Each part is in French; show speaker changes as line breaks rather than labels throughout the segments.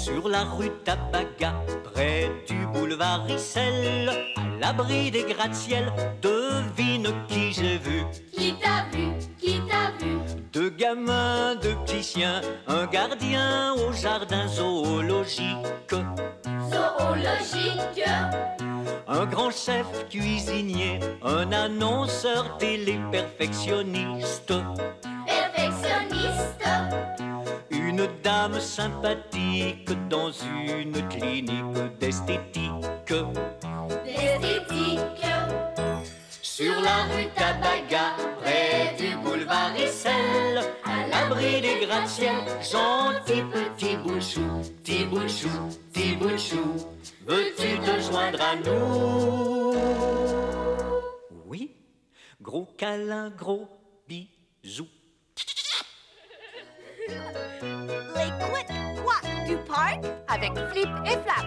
Sur la rue Tabaga, près du boulevard Issel, à l'abri des gratte-ciel, devine qui j'ai vu.
Qui t'a vu? Qui t'a vu?
Deux gamins, deux petits chiens, un gardien au jardin zoologique.
Zoologique.
Un grand chef cuisinier, un annonceur télé perfectionniste.
Perfectionniste.
Une dame sympathique dans une clinique d'esthétique.
D'esthétique.
Sur la rue Tabaga, près du boulevard Issel, à l'abri des gratte-ciel, gentil petit bout de chou, petit bout de chou, petit bout de chou, veux-tu te joindre à nous? Oui, gros câlin, gros bisous.
Les couic-couac du parc avec Flip et Flap.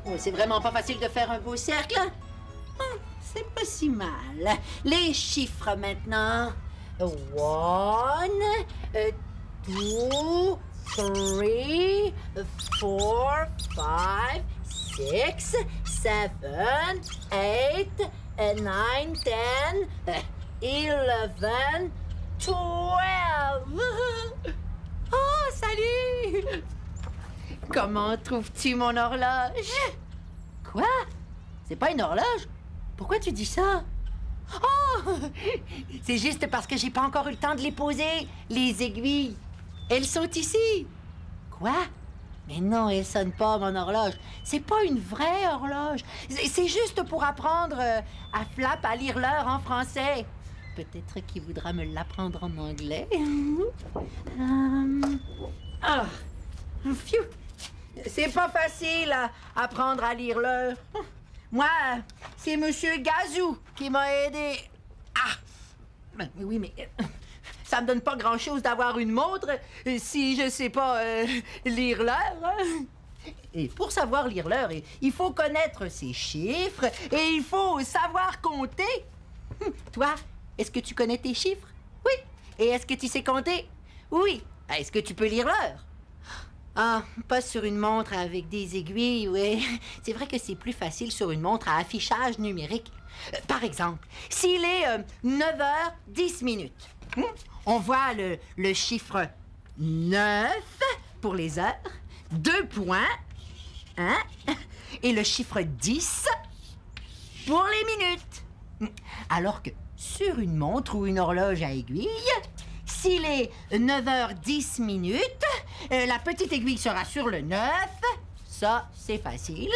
Oh, c'est vraiment pas facile de faire un beau cercle. C'est pas si mal. Les chiffres maintenant. 1, 2, 3, 4, 5, 6, 7, 8, 9, 10, 11, 12. Oh, salut! Comment trouves-tu mon horloge? Quoi? C'est pas une horloge? Pourquoi tu dis ça? Oh! C'est juste parce que j'ai pas encore eu le temps de les poser, les aiguilles. Elles sont ici. Quoi? Mais non, elle sonne pas, mon horloge. C'est pas une vraie horloge. C'est juste pour apprendre à Flap à lire l'heure en français. Peut-être qu'il voudra me l'apprendre en anglais. Ah! Phew! C'est pas facile à apprendre à lire l'heure. Moi, c'est Monsieur Gazou qui m'a aidé. Ah! Mais oui, mais ça me donne pas grand-chose d'avoir une montre si je sais pas lire l'heure. Hein? Et pour savoir lire l'heure, il faut connaître ses chiffres et il faut savoir compter. Toi, est-ce que tu connais tes chiffres? Oui. Et est-ce que tu sais compter? Oui. Est-ce que tu peux lire l'heure? Ah, pas sur une montre avec des aiguilles, oui. C'est vrai que c'est plus facile sur une montre à affichage numérique. Par exemple, s'il est 9h10, on voit le chiffre 9 pour les heures, 2 points, hein, et le chiffre 10 pour les minutes. Alors que sur une montre ou une horloge à aiguille, s'il est 9h10, la petite aiguille sera sur le 9. Ça, c'est facile.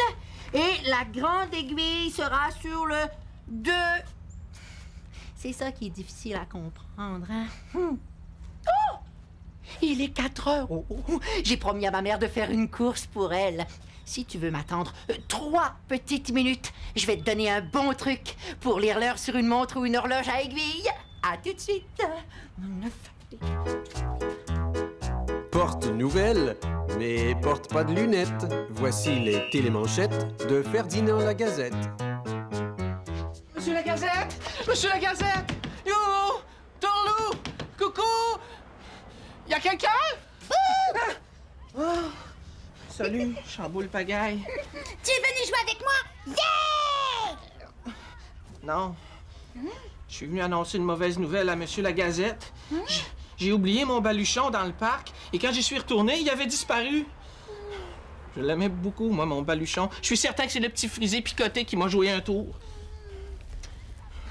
Et la grande aiguille sera sur le 2. C'est ça qui est difficile à comprendre, hein? Oh! Il est 4 heures. Oh, oh. J'ai promis à ma mère de faire une course pour elle. Si tu veux m'attendre 3 petites minutes, je vais te donner un bon truc pour lire l'heure sur une montre ou une horloge à aiguille. À tout de suite.
Porte nouvelle, mais porte pas de lunettes. Voici les télémanchettes de Ferdinand Lagazette.
Monsieur Lagazette! Monsieur Lagazette! Yo! Tourlou! Coucou! Y a quelqu'un? Oh. Salut, Chamboule Pagaille.
Tu es venu jouer avec moi? Yeah!
Non. Je suis venu annoncer une mauvaise nouvelle à Monsieur Lagazette. J'ai oublié mon baluchon dans le parc et quand j'y suis retourné, il avait disparu. Je l'aimais beaucoup, moi, mon baluchon. Je suis certain que c'est le petit frisé picoté qui m'a joué un tour.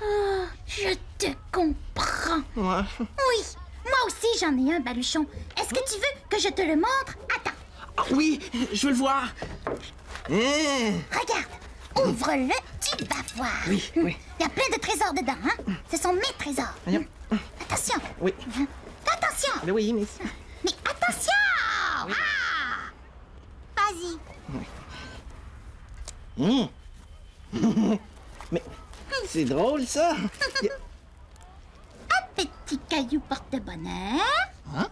Oh, je te comprends.
Ouais.
Oui, moi aussi j'en ai un baluchon. Est-ce que tu veux que je te le montre? Attends.
Ah, oui, je veux le voir.
Regarde, ouvre-le, tu vas voir.
Oui, oui.
Il y a plein de trésors dedans, hein? Ce sont mes trésors.
Voyons.
Attention.
Oui.
Attention.
Mais oui, mais...
Mais attention!
Oui.
Ah! Vas-y.
Mais c'est drôle, ça.
Un petit caillou porte-bonheur.
Hein?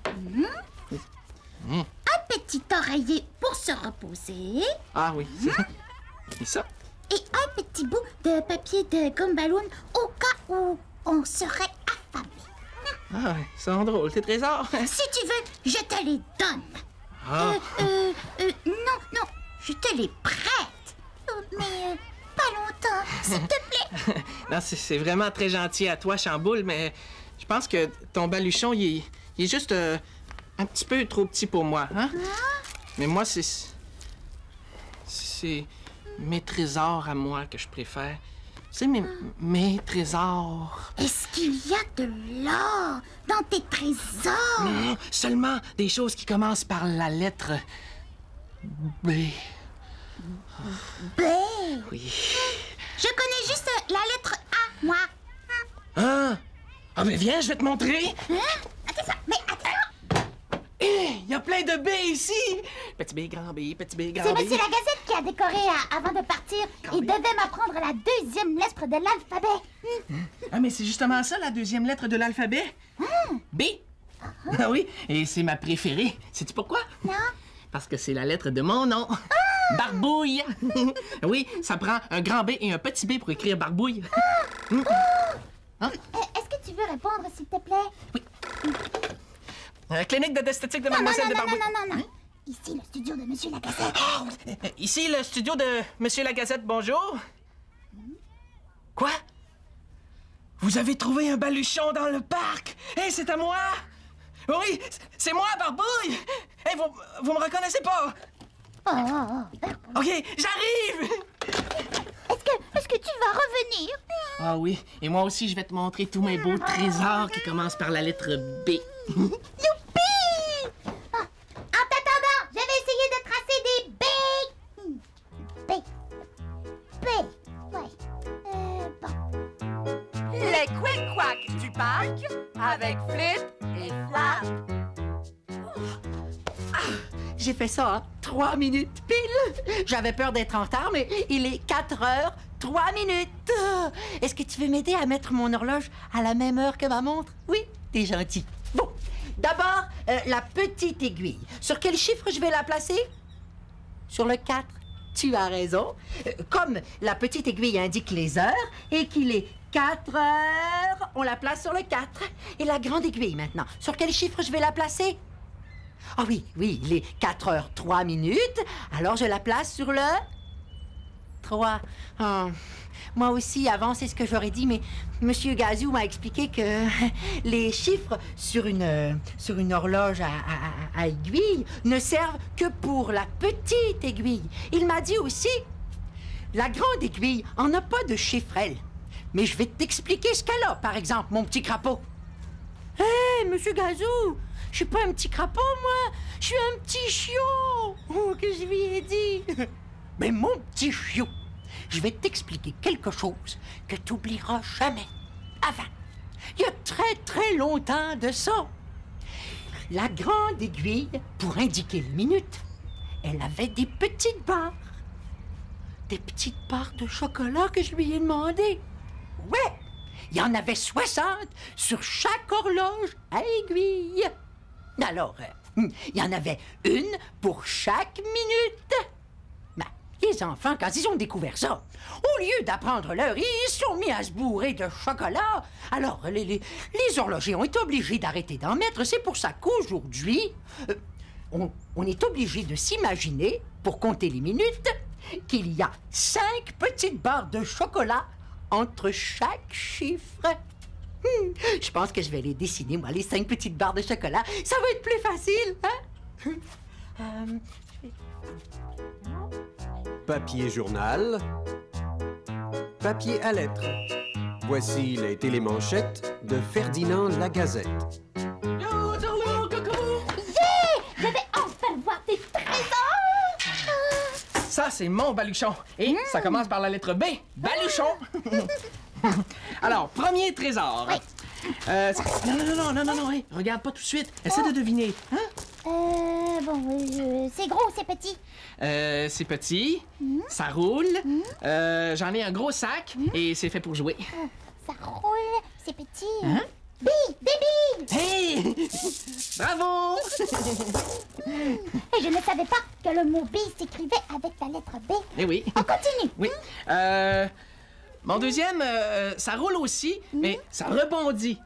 Un petit oreiller pour se reposer.
Ah oui, c'est ça.
Et un petit bout de papier de gomme ballon au cas où on serait affamé.
Ah, ils sont drôles, tes trésors.
Si tu veux, je te les donne.
Ah.
Non, je te les prête. Mais pas longtemps, s'il te plaît.
Non, c'est vraiment très gentil à toi, Chamboule, mais je pense que ton baluchon, il est juste un petit peu trop petit pour moi, hein? Mais moi, c'est mes trésors à moi que je préfère. Tu sais, mes trésors.
Est-ce qu'il y a de l'or dans tes trésors?
Non, seulement des choses qui commencent par la lettre B.
B?
Oui.
Je connais juste la lettre A, moi.
Ah, mais viens, je vais te montrer.
Attends ça, mais attends.
Il y a plein de B ici. Petit B, grand B, petit B, grand
C'est
B.
Monsieur Lagazette qui a décoré avant de partir. Il devait m'apprendre la deuxième lettre de l'alphabet.
Ah, mais c'est justement ça, la deuxième lettre de l'alphabet. B. Ah oui, et c'est ma préférée. Sais-tu pourquoi?
Non.
Parce que c'est la lettre de mon nom. Barbouille. Oui, ça prend un grand B et un petit B pour écrire Barbouille.
Est-ce que tu veux répondre, s'il te plaît?
Oui. Clinique d'esthétique de Mademoiselle de Barbouille.
Non. Ici, le studio de Monsieur Lagazette.
Ici, le studio de Monsieur Lagazette, bonjour. Quoi? Vous avez trouvé un baluchon dans le parc? Hé, c'est à moi! Oui, c'est moi, Barbouille! Hé, vous me reconnaissez pas? OK, j'arrive!
Est-ce que tu vas revenir?
Ah oui, et moi aussi, je vais te montrer tous mes beaux trésors qui commencent par la lettre B.
Youpi! En t'attendant, je vais essayer de tracer des B. B. Ouais. Bon.
Les quick-quack du parc avec Flip et Flap.
J'ai fait ça en 3 minutes pile. J'avais peur d'être en retard, mais il est 4 heures, 3 minutes. Est-ce que tu veux m'aider à mettre mon horloge à la même heure que ma montre? Oui, t'es gentil. Bon, d'abord, la petite aiguille. Sur quel chiffre je vais la placer? Sur le 4. Tu as raison. Comme la petite aiguille indique les heures et qu'il est 4 heures, on la place sur le 4. Et la grande aiguille maintenant, sur quel chiffre je vais la placer? Ah oui, il est 4 heures, 3 minutes. Alors, je la place sur le 3. Oh, moi aussi, avant, c'est ce que j'aurais dit, mais Monsieur Gazou m'a expliqué que les chiffres sur une horloge à aiguille ne servent que pour la petite aiguille. Il m'a dit aussi, la grande aiguille en a pas de chiffre, elle. Mais je vais t'expliquer ce qu'elle a, par exemple, mon petit crapaud. Hé, Monsieur Gazou! Je suis pas un petit crapaud, moi. Je suis un petit chiot. Oh, que je lui ai dit. Mais mon petit chiot, je vais t'expliquer quelque chose que tu n'oublieras jamais. Avant, il y a très, très longtemps de ça, la grande aiguille, pour indiquer les minutes, elle avait des petites barres. Des petites barres de chocolat que je lui ai demandé. Ouais, il y en avait 60 sur chaque horloge à aiguille. Alors, il y en avait une pour chaque minute. Ben, les enfants, quand ils ont découvert ça, au lieu d'apprendre l'heure, ils se sont mis à se bourrer de chocolat. Alors, les horlogers ont été obligés d'arrêter d'en mettre. C'est pour ça qu'aujourd'hui, on est obligé de s'imaginer, pour compter les minutes, qu'il y a 5 petites barres de chocolat entre chaque chiffre. Je pense que je vais les dessiner, moi, les 5 petites barres de chocolat. Ça va être plus facile, hein?
Papier journal. Papier à lettres. Voici les télémanchettes de Ferdinand Lagazette.
Je vais enfin voir tes trésors!
Ça, c'est mon baluchon. Et ça commence par la lettre B. Baluchon. Alors, premier trésor.
Oui.
Non, hey, regarde pas tout de suite. Essaie de deviner. Hein?
C'est gros, c'est petit.
C'est petit, ça roule. J'en ai un gros sac et c'est fait pour jouer.
Ça roule, c'est petit.
Hein?
Billes, des billes!
Hey! Bravo!
Et je ne savais pas que le mot bille s'écrivait avec la lettre B.
Eh oui.
On continue.
Oui. Mon deuxième, ça roule aussi, mais ça rebondit.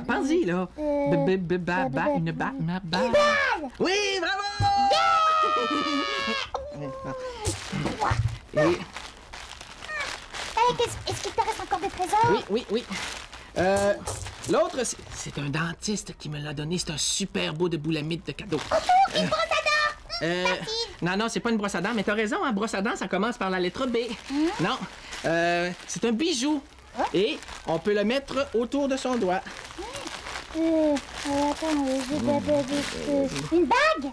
Pense-y, là. Une balle. Oui, bravo! Et...
Est-ce qu'il te reste encore des trésors?
Oui. L'autre, c'est un dentiste qui me l'a donné. C'est un super beau de boulamite de cadeau.
Une brosse à dents!
Non, c'est pas une brosse à dents, mais t'as raison, hein, brosse à dents, ça commence par la lettre B. Non, c'est un bijou. Et on peut le mettre autour de son doigt.
Attends, une bague?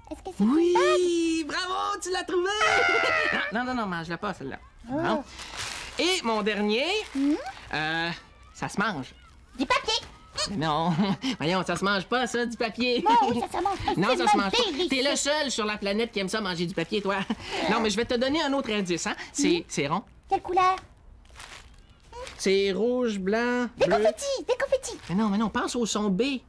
Est-ce que c'est une bague?
Oui, bravo, tu l'as trouvé! Non, mange-la pas, celle-là. Non. Et mon dernier, ça se mange.
Du papier!
Mais non, voyons, ça se mange pas, ça, du papier.
Oui, ça se mange pas.
Non, ça se mange pas.
Délicieux.
T'es le seul sur la planète qui aime ça manger du papier, toi. Non, mais je vais te donner un autre indice, hein. C'est rond.
Quelle couleur?
C'est rouge, blanc,
Des
bleu.
confettis!
Mais non, pense au son B.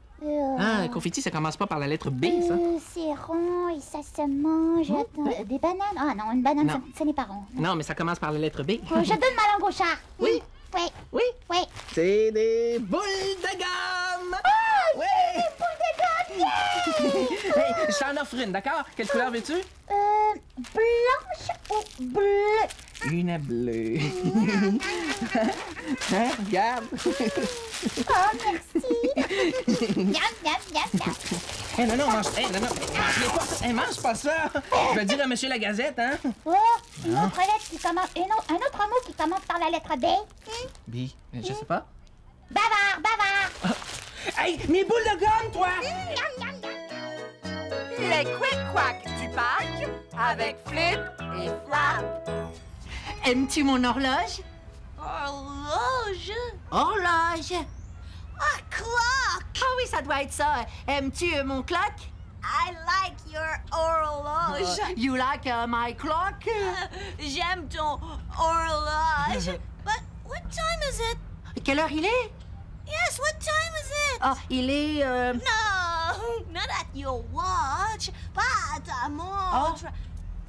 Ah, confetti, ça commence pas par la lettre B, ça.
C'est rond et ça se mange. Attends, des bananes? Ah non, une banane,
Non.
ça n'est pas rond.
Non, mais ça commence par la lettre B.
Je donne ma langue au chat.
Oui.
Oui.
C'est des boules de gomme! Oui!
Des boules de gomme!
Hey, je t'en offre une, d'accord? Quelle couleur veux-tu?
Blanche ou bleue?
Une bleue. Hein? Regarde.
Oh, merci. Miam.
Hey, non, mange pas ça. Je vais dire à monsieur la Gazette, hein?
Oh, une autre lettre qui commence... Un autre mot qui commence par la lettre B.
B, je sais pas.
Bavard.
Hey, mes boules de gomme, toi!
Les quick-quack du parc avec Flip et Flap.
Aimes-tu mon horloge?
Horloge?
Horloge!
Ah, clock!
Ah oui, ça doit être ça. Aimes-tu mon clock?
I like your horloge.
You like my clock?
J'aime ton horloge. But what time is it?
Quelle heure il est?
Yes, what time is it?
Ah, il est...
No, not at your watch. Pas à ta montre.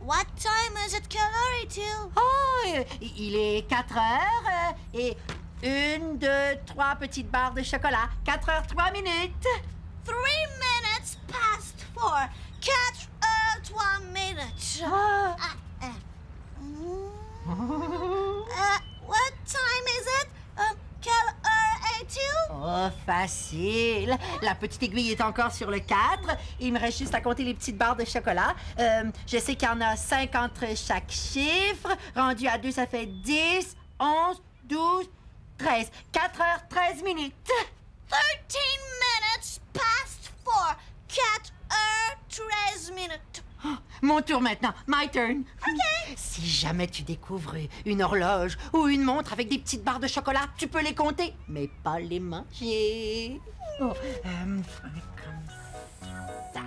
What time is it? Quelle heure est-il?
Oh, il est 4 heures et 1, 2, 3 petites barres de chocolat. 4 heures, 3 minutes.
3 minutes past 4. 4 heures, 3 minutes. What time is it? Quelle heure est-il?
Oh, facile. La petite aiguille est encore sur le 4. Il me reste juste à compter les petites barres de chocolat. Je sais qu'il y en a 5 entre chaque chiffre. Rendu à 2, ça fait 10, 11, 12, 13. 4 heures, 13 minutes.
13 minutes past 4. 4 heures, 13 minutes.
Mon tour maintenant. My turn.
OK.
Si jamais tu découvres une horloge ou une montre avec des petites barres de chocolat, tu peux les compter, mais pas les manger. Comme ça.